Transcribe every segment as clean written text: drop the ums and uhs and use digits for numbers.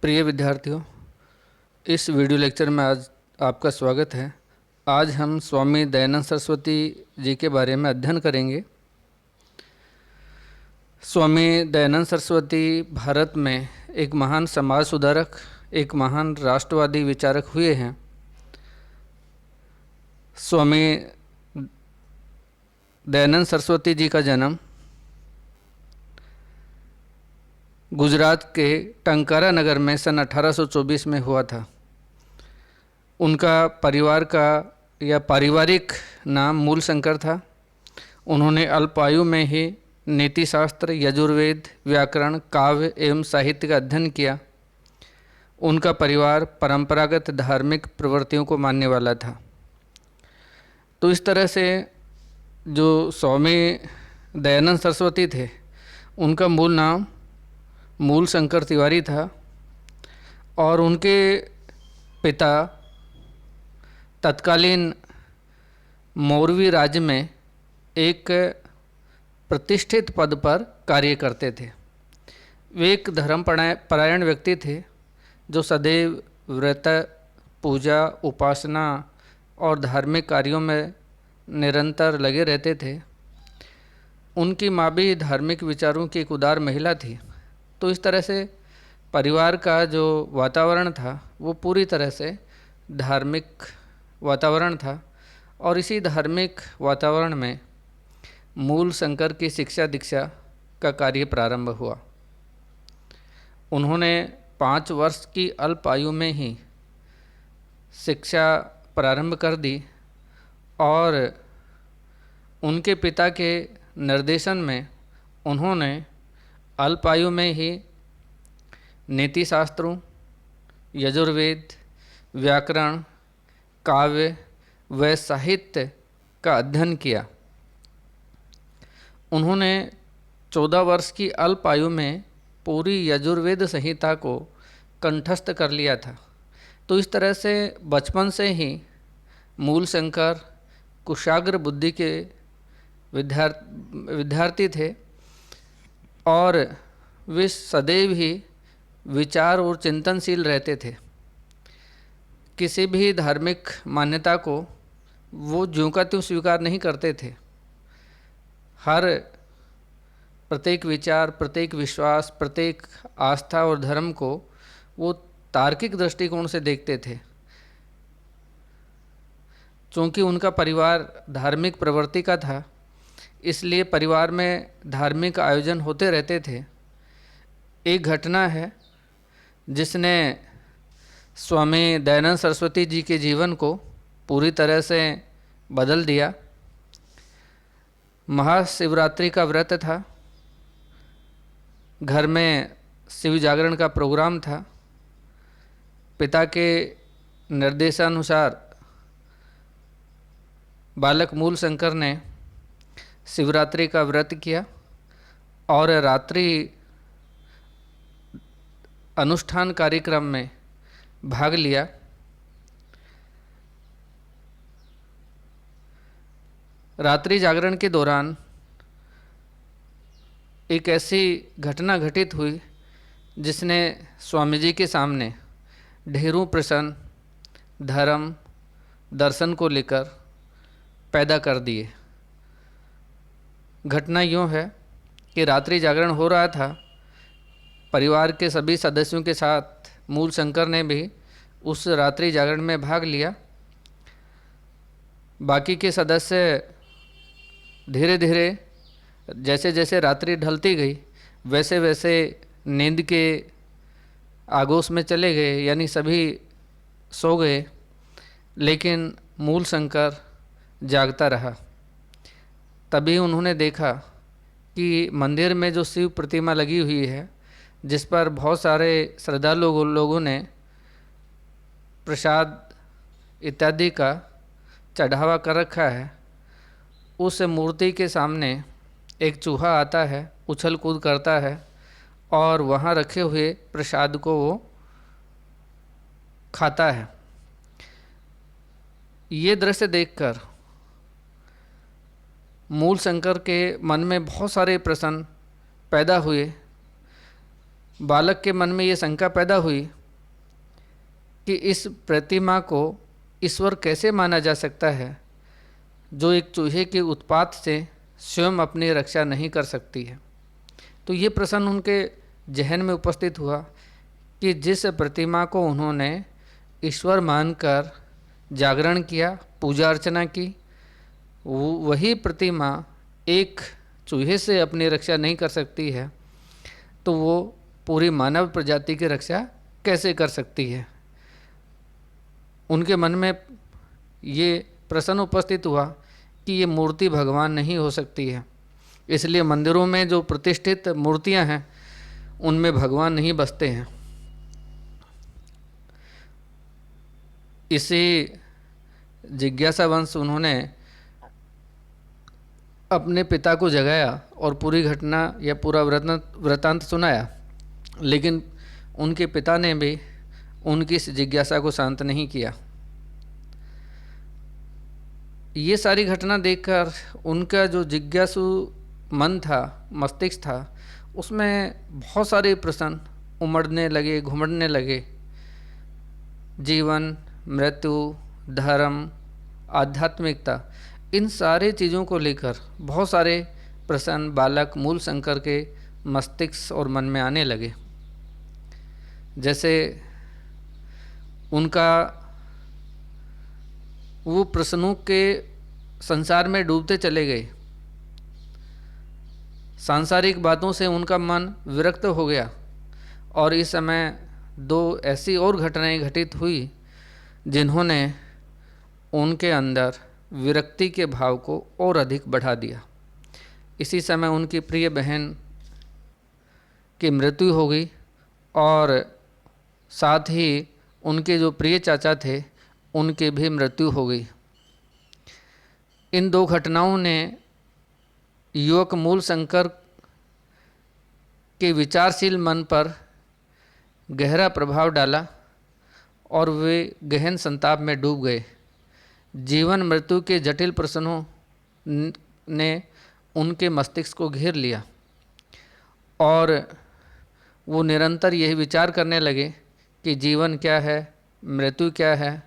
प्रिय विद्यार्थियों, इस वीडियो लेक्चर में आज आपका स्वागत है। आज हम स्वामी दयानंद सरस्वती जी के बारे में अध्ययन करेंगे। स्वामी दयानंद सरस्वती भारत में एक महान समाज सुधारक, एक महान राष्ट्रवादी विचारक हुए हैं। स्वामी दयानंद सरस्वती जी का जन्म गुजरात के टंकारा नगर में सन 1824 में हुआ था। उनका परिवार का या पारिवारिक नाम मूलशंकर था। उन्होंने अल्प आयु में ही नीति शास्त्र, यजुर्वेद, व्याकरण, काव्य एवं साहित्य का अध्ययन किया। उनका परिवार परंपरागत धार्मिक प्रवृत्तियों को मानने वाला था। तो इस तरह से जो स्वामी दयानंद सरस्वती थे, उनका मूल नाम मूलशंकर तिवारी था और उनके पिता तत्कालीन मौर्वी राज्य में एक प्रतिष्ठित पद पर कार्य करते थे। वे एक धर्मपरायण व्यक्ति थे जो सदैव व्रत, पूजा, उपासना और धार्मिक कार्यों में निरंतर लगे रहते थे। उनकी माँ भी धार्मिक विचारों की एक उदार महिला थी। तो इस तरह से परिवार का जो वातावरण था वो पूरी तरह से धार्मिक वातावरण था और इसी धार्मिक वातावरण में मूलशंकर की शिक्षा दीक्षा का कार्य प्रारंभ हुआ। उन्होंने 5 वर्ष की अल्प आयु में ही शिक्षा प्रारंभ कर दी और उनके पिता के निर्देशन में उन्होंने अल्प आयु में ही नीति शास्त्रों, यजुर्वेद, व्याकरण, काव्य व साहित्य का अध्ययन किया। उन्होंने 14 वर्ष की अल्प आयु में पूरी यजुर्वेद संहिता को कंठस्थ कर लिया था। तो इस तरह से बचपन से ही मूलशंकर कुशाग्र बुद्धि के विद्यार्थी थे और वे सदैव ही विचार और चिंतनशील रहते थे। किसी भी धार्मिक मान्यता को वो ज्यों का त्यों स्वीकार नहीं करते थे। हर प्रत्येक विचार, प्रत्येक विश्वास, प्रत्येक आस्था और धर्म को वो तार्किक दृष्टिकोण से देखते थे। चूँकि उनका परिवार धार्मिक प्रवृत्ति का था, इसलिए परिवार में धार्मिक आयोजन होते रहते थे। एक घटना है जिसने स्वामी दयानंद सरस्वती जी के जीवन को पूरी तरह से बदल दिया। महाशिवरात्रि का व्रत था। घर में शिव जागरण का प्रोग्राम था। पिता के निर्देशानुसार बालक मूलशंकर ने शिवरात्रि का व्रत किया और रात्रि अनुष्ठान कार्यक्रम में भाग लिया। रात्रि जागरण के दौरान एक ऐसी घटना घटित हुई जिसने स्वामी जी के सामने ढेरों प्रश्न धर्म, दर्शन को लेकर पैदा कर दिए। घटना यूँ है कि रात्रि जागरण हो रहा था। परिवार के सभी सदस्यों के साथ मूलशंकर ने भी उस रात्रि जागरण में भाग लिया। बाकी के सदस्य धीरे धीरे जैसे जैसे रात्रि ढलती गई वैसे वैसे नींद के आगोश में चले गए, यानी सभी सो गए, लेकिन मूलशंकर जागता रहा। तभी उन्होंने देखा कि मंदिर में जो शिव प्रतिमा लगी हुई है, जिस पर बहुत सारे श्रद्धालु लोगों ने प्रसाद इत्यादि का चढ़ावा कर रखा है, उस मूर्ति के सामने एक चूहा आता है, उछल कूद करता है और वहाँ रखे हुए प्रसाद को वो खाता है। ये दृश्य देखकर मूलशंकर के मन में बहुत सारे प्रश्न पैदा हुए। बालक के मन में ये शंका पैदा हुई कि इस प्रतिमा को ईश्वर कैसे माना जा सकता है जो एक चूहे के उत्पात से स्वयं अपनी रक्षा नहीं कर सकती है। तो ये प्रश्न उनके जहन में उपस्थित हुआ कि जिस प्रतिमा को उन्होंने ईश्वर मानकर जागरण किया, पूजा अर्चना की, वही प्रतिमा एक चूहे से अपनी रक्षा नहीं कर सकती है, तो वो पूरी मानव प्रजाति की रक्षा कैसे कर सकती है। उनके मन में ये प्रश्न उपस्थित हुआ कि ये मूर्ति भगवान नहीं हो सकती है, इसलिए मंदिरों में जो प्रतिष्ठित मूर्तियां हैं उनमें भगवान नहीं बसते हैं। इसी जिज्ञासावश उन्होंने अपने पिता को जगाया और पूरी घटना या पूरा वृतांत सुनाया, लेकिन उनके पिता ने भी उनकी इस जिज्ञासा को शांत नहीं किया। ये सारी घटना देखकर उनका जो जिज्ञासु मन था, मस्तिष्क था, उसमें बहुत सारे प्रश्न उमड़ने लगे, घुमड़ने लगे। जीवन, मृत्यु, धर्म, आध्यात्मिकता, इन सारे चीज़ों को लेकर बहुत सारे प्रश्न बालक मूल शंकर के मस्तिष्क और मन में आने लगे। जैसे उनका वो प्रश्नों के संसार में डूबते चले गए। सांसारिक बातों से उनका मन विरक्त हो गया और इस समय दो ऐसी और घटनाएं घटित हुई जिन्होंने उनके अंदर विरक्ति के भाव को और अधिक बढ़ा दिया। इसी समय उनकी प्रिय बहन की मृत्यु हो गई और साथ ही उनके जो प्रिय चाचा थे उनकी भी मृत्यु हो गई। इन दो घटनाओं ने युवक मूल शंकर के विचारशील मन पर गहरा प्रभाव डाला और वे गहन संताप में डूब गए। जीवन मृत्यु के जटिल प्रश्नों ने उनके मस्तिष्क को घेर लिया और वो निरंतर यही विचार करने लगे कि जीवन क्या है, मृत्यु क्या है,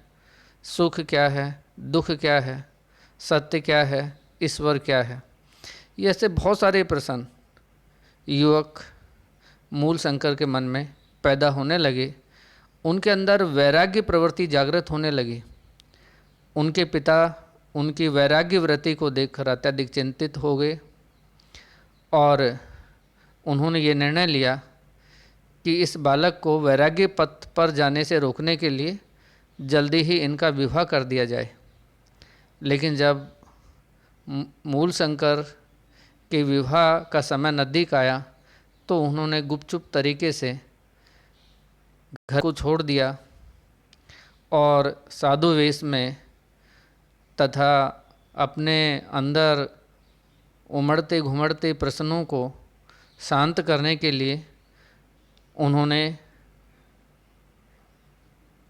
सुख क्या है, दुख क्या है, सत्य क्या है, ईश्वर क्या है। ये ऐसे बहुत सारे प्रश्न युवक मूल शंकर के मन में पैदा होने लगे। उनके अंदर वैराग्य प्रवृत्ति जागृत होने लगी। उनके पिता उनकी वैराग्य वृत्ति को देखकर अत्यधिक चिंतित हो गए और उन्होंने ये निर्णय लिया कि इस बालक को वैराग्य पथ पर जाने से रोकने के लिए जल्दी ही इनका विवाह कर दिया जाए। लेकिन जब मूल शंकर के विवाह का समय नज़दीक आया तो उन्होंने गुपचुप तरीके से घर को छोड़ दिया और साधु वेश में तथा अपने अंदर उमड़ते घुमड़ते प्रश्नों को शांत करने के लिए उन्होंने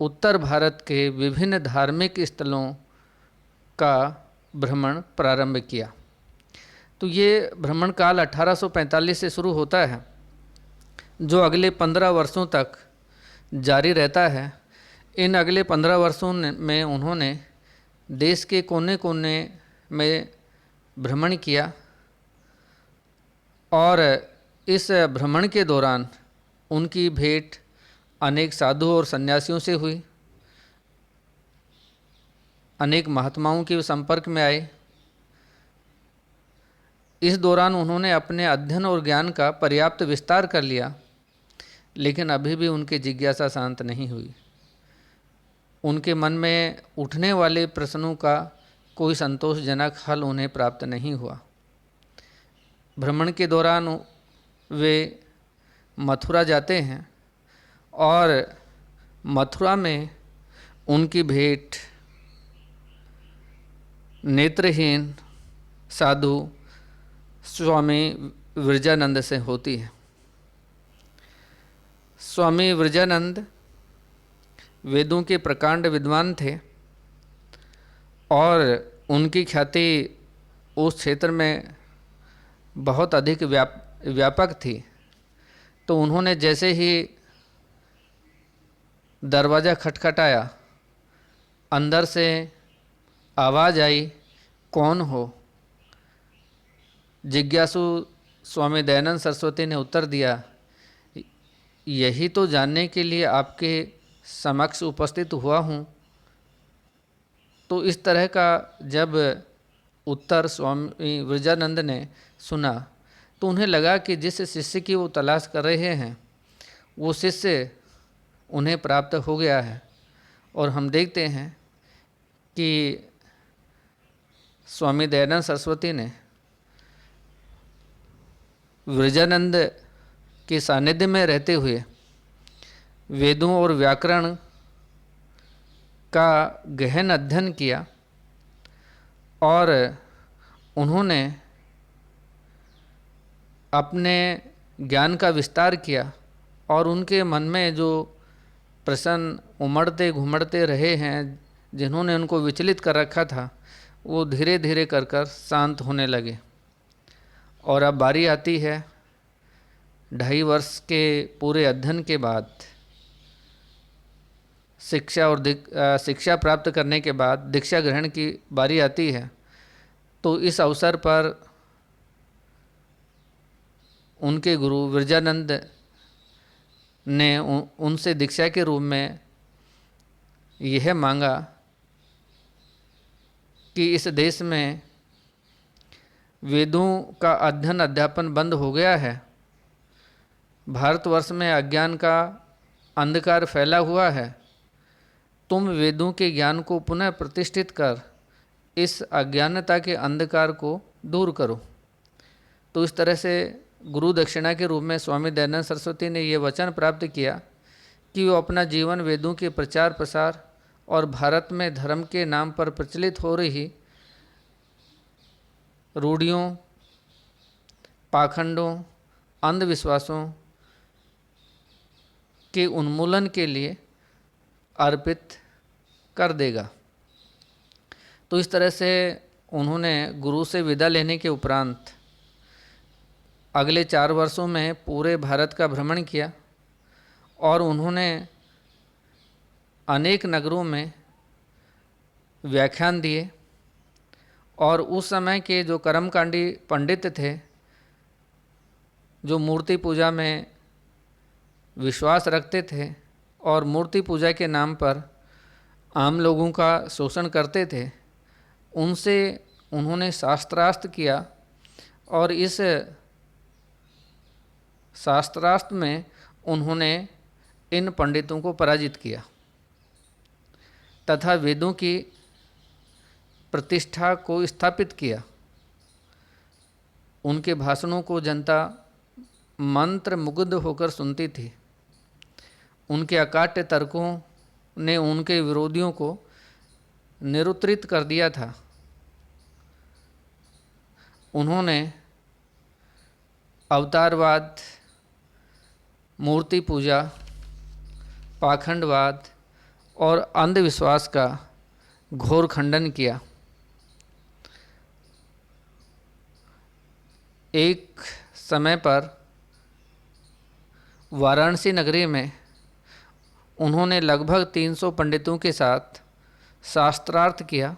उत्तर भारत के विभिन्न धार्मिक स्थलों का भ्रमण प्रारंभ किया। तो ये भ्रमण काल 1845 से शुरू होता है, जो अगले 15 वर्षों तक जारी रहता है। इन अगले 15 वर्षों में उन्होंने देश के कोने कोने में भ्रमण किया और इस भ्रमण के दौरान उनकी भेंट अनेक साधु और सन्यासियों से हुई। अनेक महात्माओं के संपर्क में आए। इस दौरान उन्होंने अपने अध्ययन और ज्ञान का पर्याप्त विस्तार कर लिया, लेकिन अभी भी उनकी जिज्ञासा शांत नहीं हुई। उनके मन में उठने वाले प्रश्नों का कोई संतोषजनक हल उन्हें प्राप्त नहीं हुआ। भ्रमण के दौरान वे मथुरा जाते हैं और मथुरा में उनकी भेंट नेत्रहीन साधु स्वामी विरजानंद से होती है। स्वामी विरजानंद वेदों के प्रकांड विद्वान थे और उनकी ख्याति उस क्षेत्र में बहुत अधिक व्यापक थी। तो उन्होंने जैसे ही दरवाज़ा खटखटाया, अंदर से आवाज़ आई, कौन हो? जिज्ञासु स्वामी दयानंद सरस्वती ने उत्तर दिया, यही तो जानने के लिए आपके समक्ष उपस्थित हुआ हूँ। तो इस तरह का जब उत्तर स्वामी विरजानंद ने सुना तो उन्हें लगा कि जिस शिष्य की वो तलाश कर रहे हैं वो शिष्य उन्हें प्राप्त हो गया है। और हम देखते हैं कि स्वामी दयानंद सरस्वती ने विरजानंद के सानिध्य में रहते हुए वेदों और व्याकरण का गहन अध्ययन किया और उन्होंने अपने ज्ञान का विस्तार किया और उनके मन में जो प्रश्न उमड़ते घुमड़ते रहे हैं, जिन्होंने उनको विचलित कर रखा था, वो धीरे धीरे कर शांत होने लगे। और अब बारी आती है 2.5 वर्ष के पूरे अध्ययन के बाद, शिक्षा प्राप्त करने के बाद दीक्षा ग्रहण की बारी आती है। तो इस अवसर पर उनके गुरु विरजानंद ने उनसे दीक्षा के रूप में यह मांगा कि इस देश में वेदों का अध्ययन अध्यापन बंद हो गया है, भारतवर्ष में अज्ञान का अंधकार फैला हुआ है, तुम वेदों के ज्ञान को पुनः प्रतिष्ठित कर इस अज्ञानता के अंधकार को दूर करो। तो इस तरह से गुरु दक्षिणा के रूप में स्वामी दयानंद सरस्वती ने ये वचन प्राप्त किया कि वो अपना जीवन वेदों के प्रचार प्रसार और भारत में धर्म के नाम पर प्रचलित हो रही रूढ़ियों, पाखंडों, अंधविश्वासों के उन्मूलन के लिए अर्पित कर देगा। तो इस तरह से उन्होंने गुरु से विदा लेने के उपरांत अगले 4 वर्षों में पूरे भारत का भ्रमण किया और उन्होंने अनेक नगरों में व्याख्यान दिए। और उस समय के जो कर्मकांडी पंडित थे, जो मूर्ति पूजा में विश्वास रखते थे और मूर्ति पूजा के नाम पर आम लोगों का शोषण करते थे, उनसे उन्होंने शास्त्रार्थ किया और इस शास्त्रार्थ में उन्होंने इन पंडितों को पराजित किया तथा वेदों की प्रतिष्ठा को स्थापित किया। उनके भाषणों को जनता मंत्र मुग्ध होकर सुनती थी। उनके अकाट्य तर्कों ने उनके विरोधियों को निरुत्तरित कर दिया था। उन्होंने अवतारवाद, मूर्ति पूजा, पाखंडवाद और अंधविश्वास का घोर खंडन किया। एक समय पर वाराणसी नगरी में उन्होंने लगभग 300 पंडितों के साथ शास्त्रार्थ किया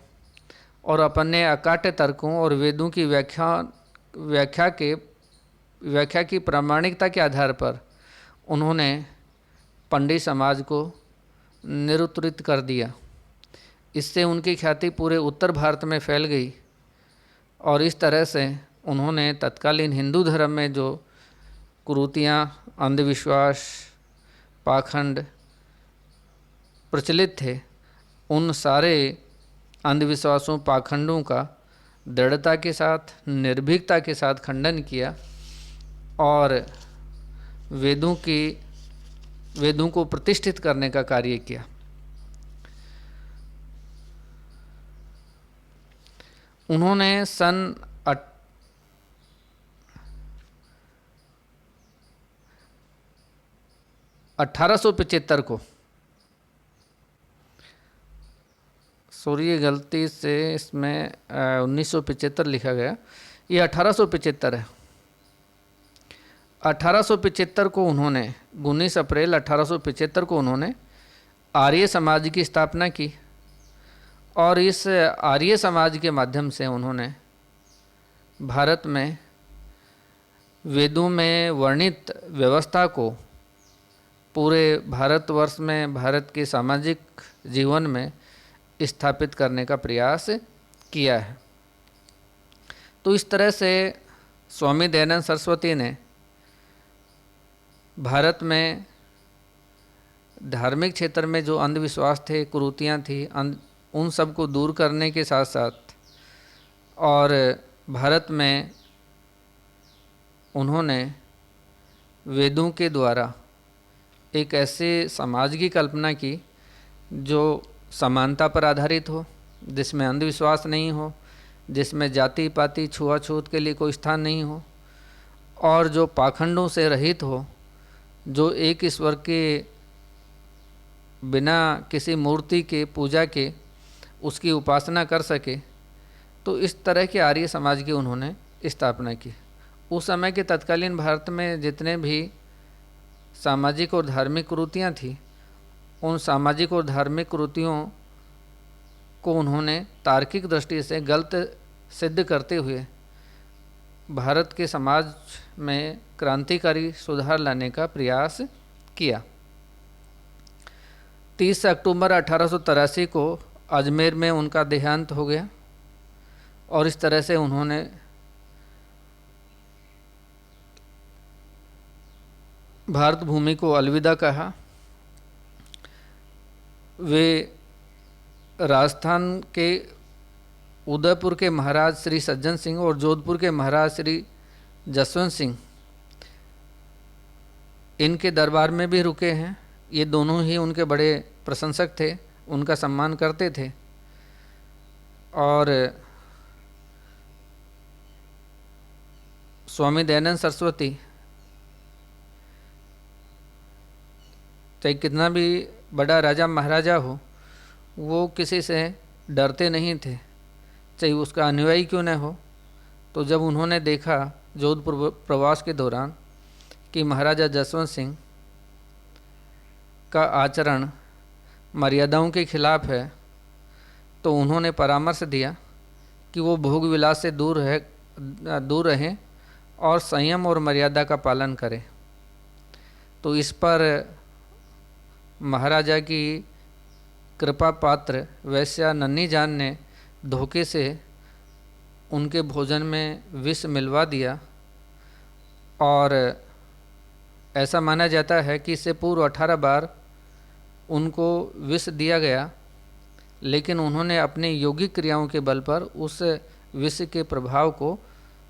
और अपने अकाट्य तर्कों और वेदों की व्याख्या की प्रामाणिकता के आधार पर उन्होंने पंडित समाज को निरुत्तरित कर दिया। इससे उनकी ख्याति पूरे उत्तर भारत में फैल गई और इस तरह से उन्होंने तत्कालीन हिंदू धर्म में जो कुरीतियाँ, अंधविश्वास, पाखंड प्रचलित थे, उन सारे अंधविश्वासों, पाखंडों का दृढ़ता के साथ, निर्भीकता के साथ खंडन किया और वेदों को प्रतिष्ठित करने का कार्य किया। उन्होंने सन 1875 को, सॉरी ये गलती से इसमें 1975 लिखा गया, ये 1875 है। 1875 को उन्होंने 19 अप्रैल 1875 को उन्होंने आर्य समाज की स्थापना की और इस आर्य समाज के माध्यम से उन्होंने भारत में वेदों में वर्णित व्यवस्था को पूरे भारतवर्ष में, भारत के सामाजिक जीवन में स्थापित करने का प्रयास किया है। तो इस तरह से स्वामी दयानंद सरस्वती ने भारत में धार्मिक क्षेत्र में जो अंधविश्वास थे, कुरीतियाँ थी, उन सब को दूर करने के साथ साथ और भारत में उन्होंने वेदों के द्वारा एक ऐसे समाज की कल्पना की जो समानता पर आधारित हो, जिसमें अंधविश्वास नहीं हो, जिसमें जाति पाति छुआछूत के लिए कोई स्थान नहीं हो और जो पाखंडों से रहित हो, जो एक ईश्वर के बिना किसी मूर्ति के पूजा के उसकी उपासना कर सके। तो इस तरह के आर्य समाज की उन्होंने स्थापना की। उस समय के तत्कालीन भारत में जितने भी सामाजिक और धार्मिक कुरीतियाँ थी, उन सामाजिक और धार्मिक कुरीतियों को उन्होंने तार्किक दृष्टि से गलत सिद्ध करते हुए भारत के समाज में क्रांतिकारी सुधार लाने का प्रयास किया। 30 अक्टूबर 1883 को अजमेर में उनका देहांत हो गया और इस तरह से उन्होंने भारत भूमि को अलविदा कहा। वे राजस्थान के उदयपुर के महाराज श्री सज्जन सिंह और जोधपुर के महाराज श्री जसवंत सिंह, इनके दरबार में भी रुके हैं। ये दोनों ही उनके बड़े प्रशंसक थे, उनका सम्मान करते थे और स्वामी दयानंद सरस्वती चाहे कितना भी बड़ा राजा महाराजा हो, वो किसी से डरते नहीं थे, चाहे उसका अनुयायी क्यों न हो। तो जब उन्होंने देखा जोधपुर प्रवास के दौरान कि महाराजा जसवंत सिंह का आचरण मर्यादाओं के खिलाफ है, तो उन्होंने परामर्श दिया कि वो भोग विलास से दूर रहें और संयम और मर्यादा का पालन करें। तो इस पर महाराजा की कृपा पात्र वैश्या नन्ही जान ने धोखे से उनके भोजन में विष मिलवा दिया और ऐसा माना जाता है कि इससे पूर्व 18 बार उनको विष दिया गया, लेकिन उन्होंने अपनी योगिक क्रियाओं के बल पर उस विष के प्रभाव को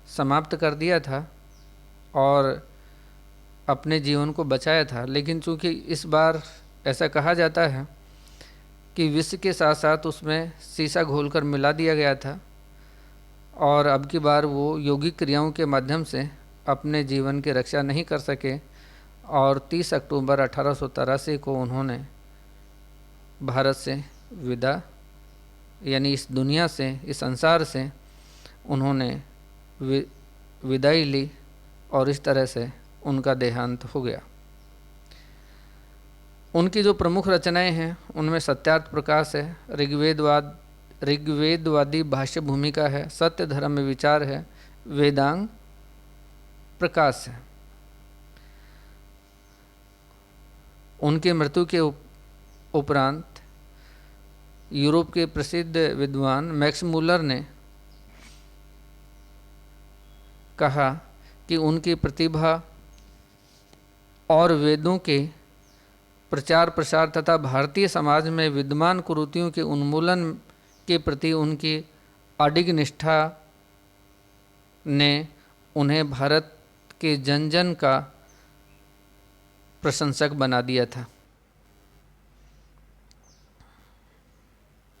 समाप्त कर दिया था और अपने जीवन को बचाया था। लेकिन चूंकि इस बार ऐसा कहा जाता है कि विष के साथ साथ उसमें शीशा घोलकर मिला दिया गया था और अब की बार वो योगिक क्रियाओं के माध्यम से अपने जीवन की रक्षा नहीं कर सके और 30 अक्टूबर 1883 को उन्होंने भारत से विदा, यानी इस दुनिया से, इस संसार से उन्होंने विदाई ली और इस तरह से उनका देहांत हो गया। उनकी जो प्रमुख रचनाएं हैं उनमें सत्यार्थ प्रकाश है, ऋग्वेदवादी भाष्य भूमिका है, सत्य धर्म में विचार है, वेदांग प्रकाश है। उनकी मृत्यु के उपरांत यूरोप के प्रसिद्ध विद्वान मैक्स मुलर ने कहा कि उनकी प्रतिभा और वेदों के प्रचार प्रसार तथा भारतीय समाज में विद्यमान कुरीतियों के उन्मूलन के प्रति उनकी अडिग निष्ठा ने उन्हें भारत के जन जन का प्रशंसक बना दिया था।